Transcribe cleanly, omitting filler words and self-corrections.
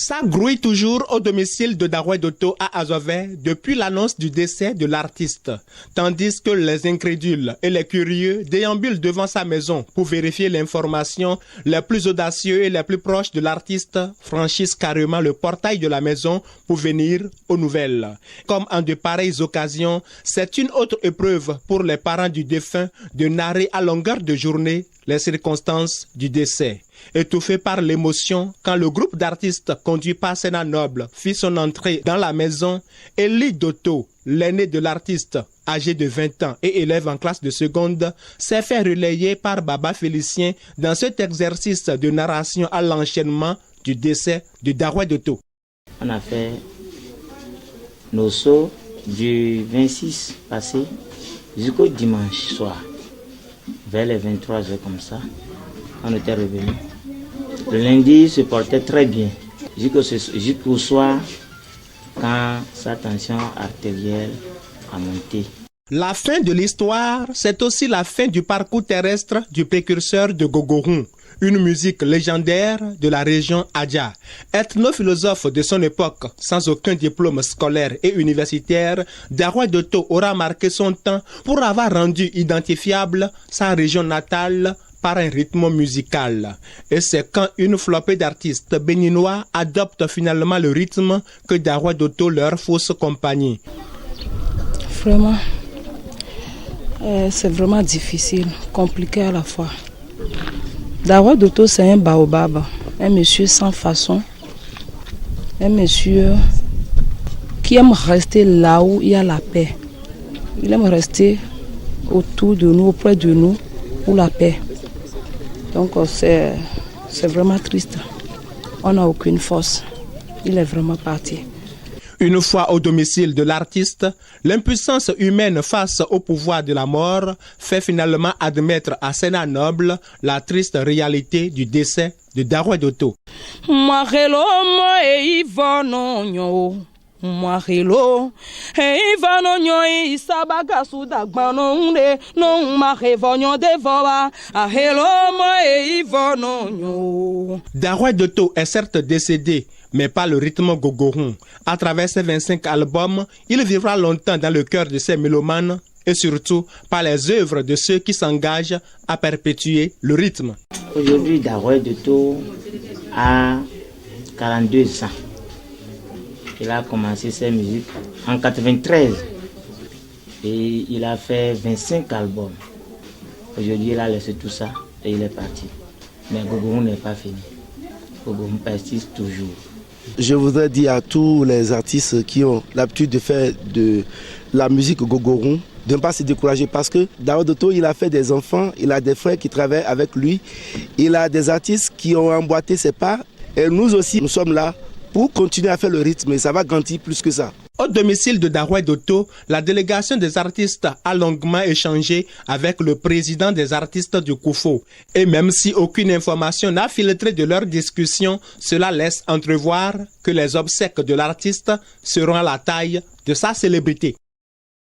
Ça grouille toujours au domicile de Darouet Doto à Azové depuis l'annonce du décès de l'artiste, tandis que les incrédules et les curieux déambulent devant sa maison pour vérifier l'information. Les plus audacieux et les plus proches de l'artiste franchissent carrément le portail de la maison pour venir aux nouvelles. Comme en de pareilles occasions, c'est une autre épreuve pour les parents du défunt de narrer à longueur de journée les circonstances du décès. Étouffé par l'émotion, quand le groupe d'artistes conduit par Sénat Noble fit son entrée dans la maison, Elie Doto, l'aîné de l'artiste, âgé de 20 ans et élève en classe de seconde, s'est fait relayer par Baba Félicien dans cet exercice de narration à l'enchaînement du décès de Darouet Doto. On a fait nos sauts du 26 passé jusqu'au dimanche soir, vers les 23 heures comme ça. On était revenus. Le lundi il se portait très bien, jusqu'au soir, quand sa tension artérielle a monté. La fin de l'histoire, c'est aussi la fin du parcours terrestre du précurseur de Gogorun, une musique légendaire de la région Adja. Ethnophilosophe de son époque, sans aucun diplôme scolaire et universitaire, Darouet Doto aura marqué son temps pour avoir rendu identifiable sa région natale par un rythme musical. Et c'est quand une flopée d'artistes béninois adoptent finalement le rythme que Darouet Doto leur fausse compagnie. Vraiment, c'est vraiment difficile, compliqué à la fois. Darouet Doto, c'est un baobab, un monsieur sans façon, un monsieur qui aime rester là où il y a la paix. Il aime rester autour de nous, auprès de nous, pour la paix. Donc c'est vraiment triste. On n'a aucune force. Il est vraiment parti. Une fois au domicile de l'artiste, l'impuissance humaine face au pouvoir de la mort fait finalement admettre à Sénat Noble la triste réalité du décès de Darouet Doto. Darouet Doto est certes décédé, mais pas le rythme Gogorun. À travers ses 25 albums, il vivra longtemps dans le cœur de ses mélomanes et surtout par les œuvres de ceux qui s'engagent à perpétuer le rythme. Aujourd'hui, Darouet Doto a 42 ans. Il a commencé ses musiques en 93 et il a fait 25 albums. Aujourd'hui, il a laissé tout ça et il est parti. Mais Gogorun n'est pas fini. Gogorun persiste toujours. Je voudrais dire à tous les artistes qui ont l'habitude de faire de la musique Gogorun de ne pas se décourager parce que Darouet Doto, il a fait des enfants, il a des frères qui travaillent avec lui, il a des artistes qui ont emboîté ses pas et nous aussi, nous sommes là pour continuer à faire le rythme et ça va grandir plus que ça. Au domicile de Darouet Doto, la délégation des artistes a longuement échangé avec le président des artistes du Koufo. Et même si aucune information n'a filtré de leur discussion, cela laisse entrevoir que les obsèques de l'artiste seront à la taille de sa célébrité.